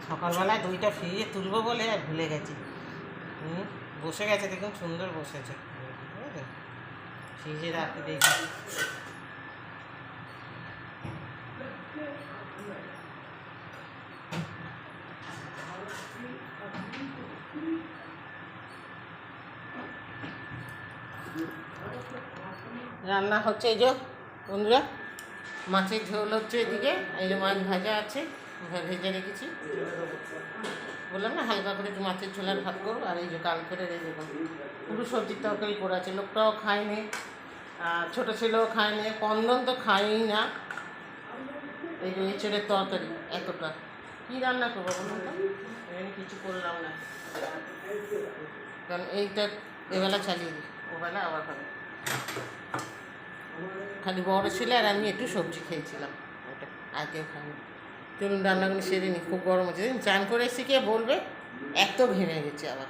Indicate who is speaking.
Speaker 1: সকালবেলায় দইটা ফ্রিজে তুলবো বলে আর ভুলে গেছি। বসে গেছে, দেখুন সুন্দর বসেছে, ফ্রিজে রাখতে দেখি। রান্না হচ্ছে এই যে বন্ধুরা, মাছের ঝোল হচ্ছে এদিকে, এই যে মাছ ভাজা আছে, ভেজে রেখেছি। বললাম না হালকা করে একটু মাছের ঝোল আর ভাত করবো। আর এই যে কালকের এই যে পুরো সবজির তরকারি করা আছে, লোকটাও খায়নি, ছোটো ছেলেও খায়নি, কন্দন তো খায়ই না। এই যে এঁচড়ের তরকারি এতটা, কী রান্না করবো বলুন তো, এখানে কিছু করলাম না, কারণ এইটা এবেলা চালিয়ে দিই, ওবেলা আবার খাবে। খালি বড় ছিল আর আমি একটু সবজি খেয়েছিলাম, ওটা আর কেউ খাইনি। চলুন রান্নাগুলো সেরে নিই, খুব গরম হচ্ছে। চান করে এসে কে বলবে এত ঘেমে গেছে আবার।